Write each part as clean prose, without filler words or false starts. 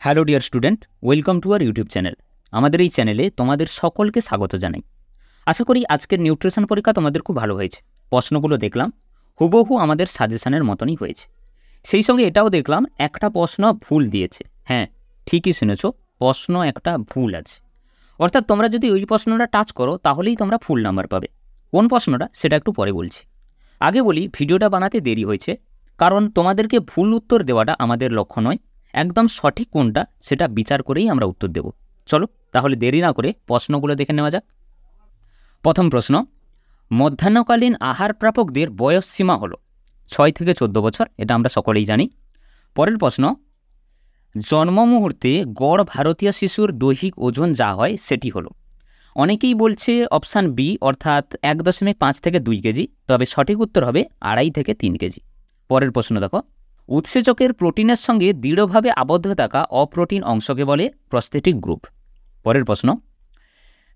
Hello dear student, welcome to our YouTube channel. আমাদের এই চ্যানেলে তোমাদের সকলকে স্বাগত জানাই। আশা করি আজকের নিউট্রিশন পরীক্ষা তোমাদের খুব ভালো হয়েছে। প্রশ্নগুলো দেখলাম হুবহু আমাদের সাজেশনের মতনই হয়েছে। সেই সঙ্গে এটাও দেখলাম একটা প্রশ্ন ভুল দিয়েছে। হ্যাঁ, ঠিকই শুনেছ, প্রশ্ন একটা ভুল আছে। অর্থাৎ তোমরা যদি ওই প্রশ্নটা টাচ করো তাহলেই তোমরা ফুল নাম্বার পাবে। কোন প্রশ্নটা সেটা একটু পরে বলছি। আগে বলি, ভিডিওটা বানাতে দেরি হয়েছে, কারণ তোমাদেরকে ভুল উত্তর দেওয়াটা আমাদের লক্ষ্য নয়। একদম সঠিক কোনটা সেটা বিচার করেই আমরা উত্তর দেব। চলো তাহলে দেরি না করে প্রশ্নগুলো দেখে নেওয়া যাক। প্রথম প্রশ্ন, মধ্যাহ্নকালীন আহার প্রাপকদের বয়স সীমা হলো 6 থেকে 14 বছর, এটা আমরা সকলেই জানি। পরের প্রশ্ন, জন্ম মুহূর্তে গড় ভারতীয় শিশুর দৈহিক ওজন যা হয় সেটি হলো। অনেকেই বলছে অপশান বি, অর্থাৎ 1.5 থেকে 2 কেজি, তবে সঠিক উত্তর হবে 2.5 থেকে 3 কেজি। পরের প্রশ্ন দেখো, উৎসেচকের প্রোটিনের সঙ্গে দৃঢ়ভাবে আবদ্ধ থাকা অপ্রোটিন অংশকে বলে প্রস্থেটিক গ্রুপ। পরের প্রশ্ন,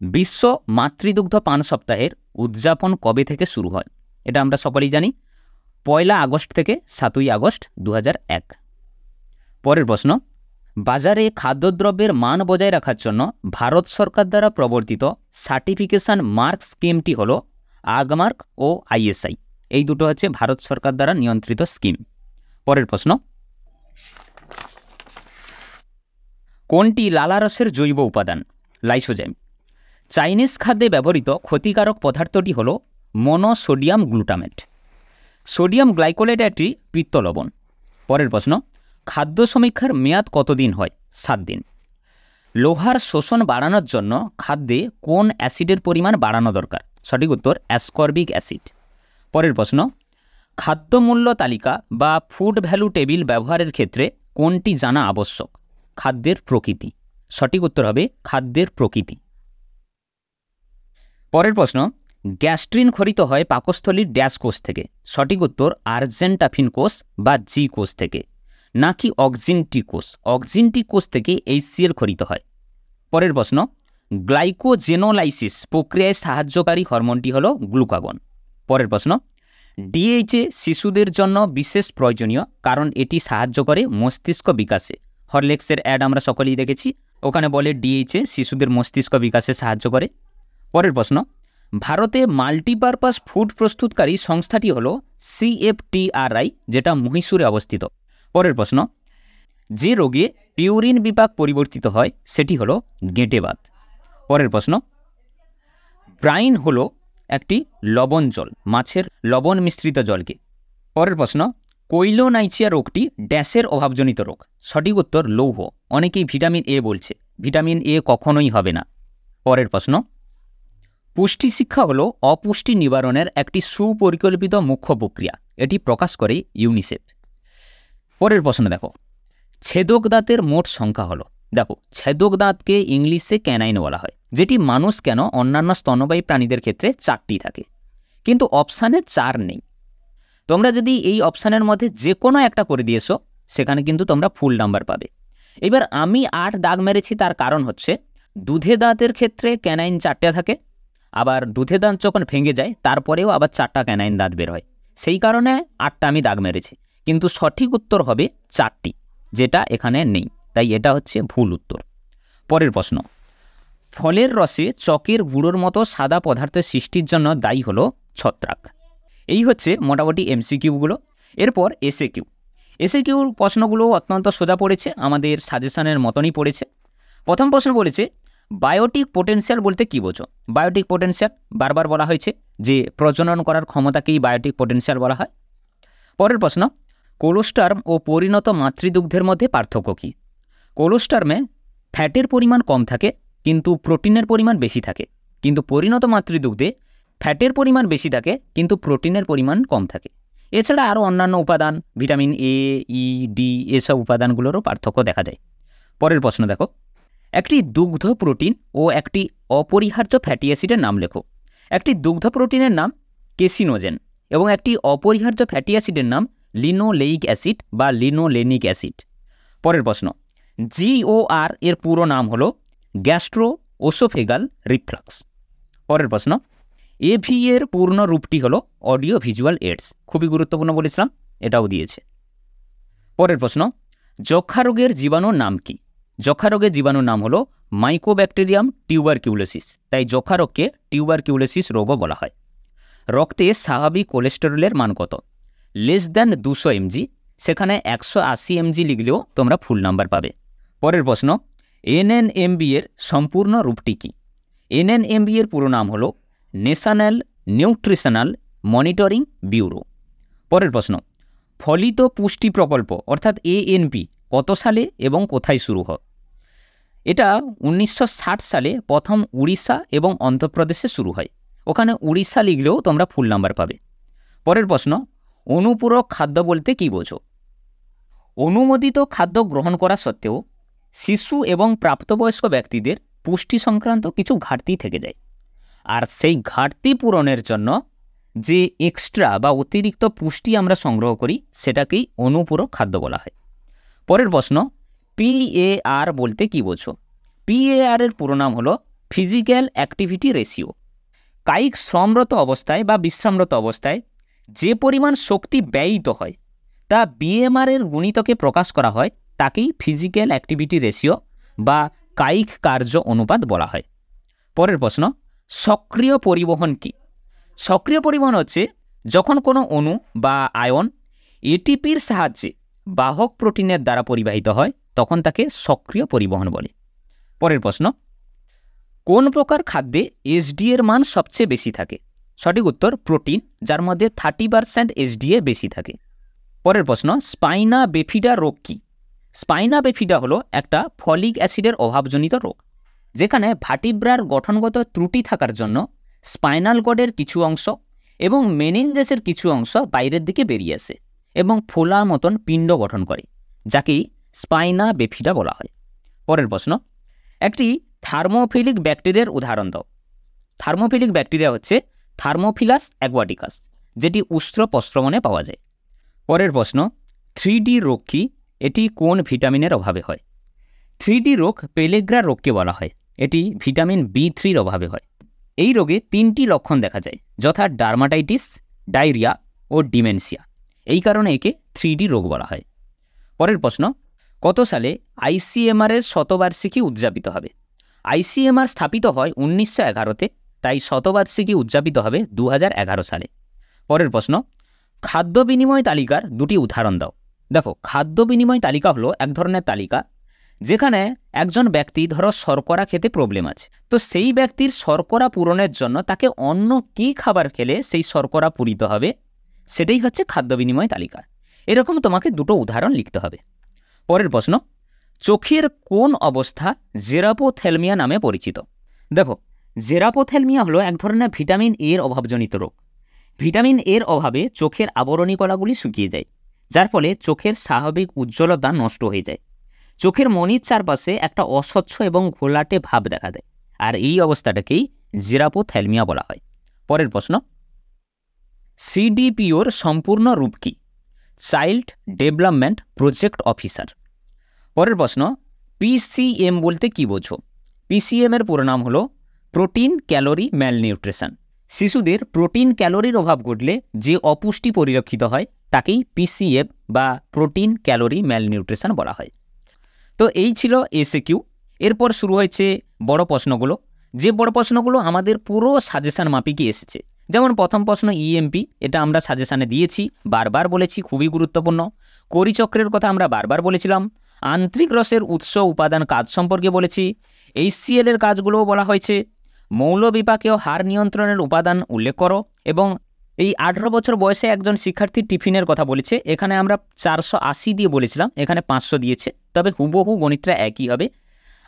বিশ্ব মাতৃদুগ্ধ পান সপ্তাহের উদযাপন কবে থেকে শুরু হয়? এটা আমরা সকলেই জানি, 1 আগস্ট থেকে 7 আগস্ট 2001। পরের প্রশ্ন, বাজারে খাদ্যদ্রব্যের মান বজায় রাখার জন্য ভারত সরকার দ্বারা প্রবর্তিত সার্টিফিকেশন মার্ক স্কিমটি হল আগমার্ক ও আইএসআই। এই দুটো হচ্ছে ভারত সরকার দ্বারা নিয়ন্ত্রিত স্কিম। পরের প্রশ্ন, কোনটি লালারসের জৈব উপাদান? লাইসোজাইম। চাইনিজ খাদ্যে ব্যবহৃত ক্ষতিকারক পদার্থটি হল মনোসোডিয়াম গ্লুটামেট। সোডিয়াম গ্লাইকোলেট একটি পিত্ত লবণ। পরের প্রশ্ন, খাদ্য সমীক্ষার মেয়াদ কতদিন হয়? 7 দিন। লোহার শোষণ বাড়ানোর জন্য খাদ্যে কোন অ্যাসিডের পরিমাণ বাড়ানো দরকার? সঠিক উত্তর অ্যাসকর্বিক অ্যাসিড। পরের প্রশ্ন, খাদ্য মূল্য তালিকা বা ফুড ভ্যালু টেবিল ব্যবহারের ক্ষেত্রে কোনটি জানা আবশ্যক? খাদ্যের প্রকৃতি। সঠিক উত্তর হবে খাদ্যের প্রকৃতি। পরের প্রশ্ন, গ্যাস্ট্রিন ক্ষরিত হয় পাকস্থলীর ড্যাশ কোষ থেকে? সঠিক উত্তর আর্জেন্টাফিন কোষ বা জি কোষ থেকে, নাকি অক্সিনটি কোষ? অক্সিনটি কোষ থেকে HCl ক্ষরিত হয়। পরের প্রশ্ন, গ্লাইকোজেনোলাইসিস প্রক্রিয়ায় সাহায্যকারী হরমোনটি হল গ্লুকাগন। পরের প্রশ্ন, ডিএইচএ শিশুদের জন্য বিশেষ প্রয়োজনীয় কারণ এটি সাহায্য করে মস্তিষ্ক বিকাশে। হরলেক্সের অ্যাড আমরা সকলেই দেখেছি, ওখানে বলে ডিএইচএ শিশুদের মস্তিষ্ক বিকাশে সাহায্য করে। পরের প্রশ্ন, ভারতে মাল্টিপারপাস ফুড প্রস্তুতকারী সংস্থাটি হল CFTRI, যেটা মহীশূরে অবস্থিত। পরের প্রশ্ন, যে রোগে পিউরিন বিপাক পরিবর্তিত হয় সেটি হল গেঁটেবাত। পরের প্রশ্ন, ব্রাইন হল একটি লবণ জল, মাছের লবণ মিশ্রিত জলকে। পরের প্রশ্ন, কৈলোনাইচিয়া রোগটি ড্যাশের অভাবজনিত রোগ? সঠিক উত্তর লৌহ। অনেকেই ভিটামিন এ বলছে, ভিটামিন এ কখনোই হবে না। পরের প্রশ্ন, পুষ্টি শিক্ষা হল অপুষ্টি নিবারণের একটি সুপরিকল্পিত মুখ্য প্রক্রিয়া, এটি প্রকাশ করে ইউনিসেফ। পরের প্রশ্ন দেখো, ছেদক দাঁতের মোট সংখ্যা হলো। দেখো, ছেদক দাঁতকে ইংলিশে ক্যানাইন বলা হয়, যেটি মানুষ কেন অন্যান্য স্তন্যপায়ী প্রাণীদের ক্ষেত্রে 4টি থাকে, কিন্তু অপশানে 4 নেই। তোমরা যদি এই অপশানের মধ্যে যে কোনো একটা করে দিয়েছো সেখানে কিন্তু তোমরা ফুল নাম্বার পাবে। এবার আমি 8 দাগ মেরেছি, তার কারণ হচ্ছে দুধে দাঁতের ক্ষেত্রে ক্যানাইন 4টে থাকে, আবার দুধে দাঁত যখন ভেঙে যায় তারপরেও আবার 4টা ক্যানাইন দাঁত বের হয়, সেই কারণে 8টা আমি দাগ মেরেছি, কিন্তু সঠিক উত্তর হবে 4টি, যেটা এখানে নেই, তাই এটা হচ্ছে ভুল উত্তর। পরের প্রশ্ন, ফলের রসে চকের গুঁড়োর মতো সাদা পদার্থের সৃষ্টির জন্য দায়ী হলো ছত্রাক। এই হচ্ছে মোটামুটি MCQগুলো। এরপর এসএকিউর প্রশ্নগুলো অত্যন্ত সোজা পড়েছে, আমাদের সাজেশনের মতনই পড়েছে। প্রথম প্রশ্ন বলেছে, বায়োটিক পোটেনশিয়াল বলতে কী বোঝো? বায়োটিক পোটেনশিয়াল বারবার বলা হয়েছে যে প্রজনন করার ক্ষমতাকেই বায়োটিক পোটেনশিয়াল বলা হয়। পরের প্রশ্ন, কোলোস্টার্ম ও পরিণত মাতৃদুগ্ধের মধ্যে পার্থক্য কী? কোলোস্টার্মে ফ্যাটের পরিমাণ কম থাকে কিন্তু প্রোটিনের পরিমাণ বেশি থাকে, কিন্তু পরিণত মাতৃদুগ্ধে ফ্যাটের পরিমাণ বেশি থাকে কিন্তু প্রোটিনের পরিমাণ কম থাকে। এছাড়া আরও অন্যান্য উপাদান, ভিটামিন A, E, D এসব উপাদানগুলোরও পার্থক্য দেখা যায়। পরের প্রশ্ন দেখো, একটি দুগ্ধ প্রোটিন ও একটি অপরিহার্য ফ্যাটি অ্যাসিডের নাম লেখো। একটি দুগ্ধ প্রোটিনের নাম কেসিনোজেন এবং একটি অপরিহার্য ফ্যাটি অ্যাসিডের নাম লিনোলেইক অ্যাসিড বা লিনোলেনিক অ্যাসিড। পরের প্রশ্ন, GOR এর পুরো নাম হলো গ্যাস্ট্রো ওসোফেগাল রিফ্লাক্স। পরের প্রশ্ন, AV এর পূর্ণ রূপটি হলো অডিও ভিজুয়াল এইডস। খুবই গুরুত্বপূর্ণ বলেছিলাম, এটাও দিয়েছে। পরের প্রশ্ন, যক্ষা রোগের জীবাণুর নাম কি? যক্ষা রোগের জীবাণুর নাম হলো মাইকোব্যাকটেরিয়াম টিউবারকিউলোসিস, তাই যক্ষা রোগকে টিউবারকিউলোসিস রোগও বলা হয়। রক্তে স্বাভাবিক কোলেস্টেরলের মান কত? লেস দ্যান 200 mg, সেখানে 180 mg লিখলেও তোমরা ফুল নাম্বার পাবে। পরের প্রশ্ন, NNMB এর সম্পূর্ণ রূপটি কী? NNMB এর পুরো নাম হলো ন্যাশনাল নিউট্রিশনাল মনিটরিং ব্যুরো। পরের প্রশ্ন, ফলিত পুষ্টি প্রকল্প অর্থাৎ ANP কত সালে এবং কোথায় শুরু হয়? এটা 1960 সালে প্রথম উড়িষ্যা এবং অন্ধ্রপ্রদেশে শুরু হয়। ওখানে উড়িষ্যা লিখলেও তোমরা ফুল নাম্বার পাবে। পরের প্রশ্ন, অনুপূরক খাদ্য বলতে কী বোঝো? অনুমোদিত খাদ্য গ্রহণ করা সত্ত্বেও শিশু এবং প্রাপ্তবয়স্ক ব্যক্তিদের পুষ্টি সংক্রান্ত কিছু ঘাটতি থেকে যায়, আর সেই ঘাটতি পূরণের জন্য যে এক্সট্রা বা অতিরিক্ত পুষ্টি আমরা সংগ্রহ করি সেটাকেই অনুপূরক খাদ্য বলা হয়। পরের প্রশ্ন, PAR বলতে কী বোঝো? PAR এর পুরো নাম হলো ফিজিক্যাল অ্যাক্টিভিটি রেশিও। কায়িক শ্রমরত অবস্থায় বা বিশ্রামরত অবস্থায় যে পরিমাণ শক্তি ব্যয়িত হয় তা BMR এর গুণিতকে প্রকাশ করা হয়, তাকেই ফিজিক্যাল অ্যাক্টিভিটি রেশিও বা কায়িক কার্য অনুপাত বলা হয়। পরের প্রশ্ন, সক্রিয় পরিবহন কি? সক্রিয় পরিবহন হচ্ছে যখন কোনো অণু বা আয়ন ATPর সাহায্যে বাহক প্রোটিনের দ্বারা পরিবাহিত হয়, তখন তাকে সক্রিয় পরিবহন বলে। পরের প্রশ্ন, কোন প্রকার খাদ্যে SD এর মান সবচেয়ে বেশি থাকে? সঠিক উত্তর প্রোটিন, যার মধ্যে 30% SDA বেশি থাকে। পরের প্রশ্ন, স্পাইনা বেফিডা রোগ কি? স্পাইনা বেফিডা হলো একটা ফলিক অ্যাসিডের অভাবজনিত রোগ, যেখানে ভার্টিব্রার গঠনগত ত্রুটি থাকার জন্য স্পাইনাল কর্ডের কিছু অংশ এবং মেনিনজেসের কিছু অংশ বাইরের দিকে বেরিয়ে আসে এবং ফোলা মতন পিণ্ড গঠন করে, যাকেই স্পাইনা বেফিডা বলা হয়। পরের প্রশ্ন, একটি থার্মোফিলিক ব্যাকটেরিয়ার উদাহরণ দাও। থার্মোফিলিক ব্যাকটেরিয়া হচ্ছে থার্মোফিলাস অ্যাকোয়াটিকাস, যেটি উষ্ণ প্রস্রবণে পাওয়া যায়। পরের প্রশ্ন, 3D রোগ কি? এটি কোন ভিটামিনের অভাবে হয়? 3D রোগ পেলেগ্রা রোগকে বলা হয়, এটি ভিটামিন B3 অভাবে হয়। এই রোগে 3টি লক্ষণ দেখা যায়, যথা ডার্মাটাইটিস, ডায়রিয়া ও ডিমেনশিয়া। এই কারণে একে 3D রোগ বলা হয়। পরের প্রশ্ন, কত সালে ICMR এর শতবার্ষিকী উদযাপিত হবে? ICMR স্থাপিত হয় 1911-তে, তাই শতবার্ষিকী উদযাপিত হবে 2011 সালে। পরের প্রশ্ন, খাদ্য বিনিময় তালিকার দুটি উদাহরণ দাও। দেখো, খাদ্য বিনিময় তালিকা হলো এক ধরনের তালিকা যেখানে একজন ব্যক্তি ধরো শর্করা খেতে প্রবলেম আছে, তো সেই ব্যক্তির শর্করা পূরণের জন্য তাকে অন্য কী খাবার খেলে সেই শর্করা পূরিত হবে, সেটাই হচ্ছে খাদ্য বিনিময় তালিকা। এরকম তোমাকে দুটো উদাহরণ লিখতে হবে। পরের প্রশ্ন, চোখের কোন অবস্থা জেরাপোথ্যালমিয়া নামে পরিচিত? দেখো, জেরাপোথ্যালমিয়া হলো এক ধরনের ভিটামিন এর অভাবজনিত রোগ। ভিটামিন এর অভাবে চোখের আবরণী কলাগুলি শুকিয়ে যায়, যার ফলে চোখের স্বাভাবিক উজ্জ্বলতা নষ্ট হয়ে যায়। চোখের মণির চারপাশে একটা অস্বচ্ছ এবং ঘোলাটে ভাব দেখা দেয়, আর এই অবস্থাটাকেই জেরাপোথ্যালমিয়া বলা হয়। পরের প্রশ্ন, CDPOর সম্পূর্ণ রূপ কি? Child development project officer. পরের প্রশ্ন, PCM বলতে কি বোঝো? PCM এর পুরো নাম হলো প্রোটিন ক্যালোরি ম্যালনিউট্রিশন। শিশুদের প্রোটিন ক্যালোরির অভাব ঘটলে যে অপুষ্টি পরিলক্ষিত হয় তাকেই PCM বা প্রোটিন ক্যালোরি ম্যালনিউট্রিশন বলা হয়। তো এই ছিল এসএকিউ। এরপর শুরু হয়েছে বড় প্রশ্নগুলো, যে বড় প্রশ্নগুলো আমাদের পুরো সাজেশান মাপিকই এসেছে। যেমন প্রথম প্রশ্ন EMP, এটা আমরা সাজেশানে দিয়েছি, বারবার বলেছি, খুবই গুরুত্বপূর্ণ। কোরিচক্রের কথা আমরা বারবার বলেছিলাম। আন্তরিক রসের উৎস উপাদান কাজ সম্পর্কে বলেছি। HCl এর কাজগুলোও বলা হয়েছে। মৌল বিপাকেও হার নিয়ন্ত্রণের উপাদান উল্লেখ করো, এবং এই 18 বছর বয়সে একজন শিক্ষার্থীর টিফিনের কথা বলেছে। এখানে আমরা 480 দিয়ে বলেছিলাম, এখানে 500 দিয়েছে, তবে হুবহু গণিতটা একই হবে।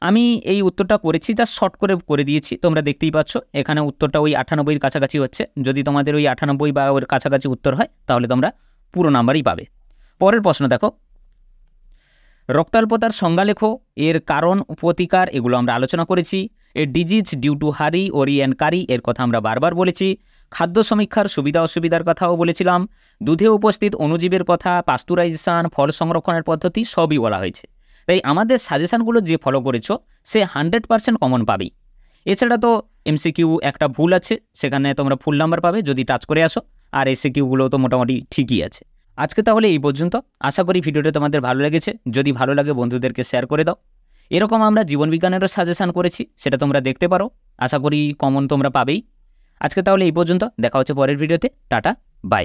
আমি এই উত্তরটা করেছি, যা শর্ট করে দিয়েছি, তোমরা দেখতেই পাচ্ছ। এখানে উত্তরটা ওই 98-এর কাছাকাছি হচ্ছে। যদি তোমাদের ওই 98 বা ওর কাছাকাছি উত্তর হয় তাহলে তোমরা পুরো নাম্বারই পাবে। পরের প্রশ্ন দেখো, রক্তাল্পতার সংজ্ঞা লেখো, এর কারণ, প্রতিকার, এগুলো আমরা আলোচনা করেছি। এ ডিজিজ ডিউ টু হারি, ওরি অ্যান্ড কারি, এর কথা আমরা বারবার বলেছি। খাদ্য সমীক্ষার সুবিধা অসুবিধার কথাও বলেছিলাম। দুধে উপস্থিত অণুজীবের কথা, পাস্তুরাইজেশন, ফল সংরক্ষণের পদ্ধতি সবই বলা হয়েছে। তাই আমাদের সাজেশানগুলো যে ফলো করেছো সে 100% কমন পাবেই। এছাড়া তো MCQ একটা ভুল আছে, সেখানে তোমরা ফুল নাম্বার পাবে যদি টাচ করে আসো, আর SCQগুলো তো মোটামুটি ঠিকই আছে। আজকে তাহলে এই পর্যন্ত। আশা করি ভিডিওটা তোমাদের ভালো লেগেছে। যদি ভালো লাগে বন্ধুদেরকে শেয়ার করে দাও, এরকম আমরা জীবনবিজ্ঞানেরও সাজেশান করেছি, সেটা তোমরা দেখতে পারো। আশা করি কমন তোমরা পাবেই। আজকে তাহলে এই পর্যন্ত, দেখা হচ্ছে পরের ভিডিওতে। Tata, by.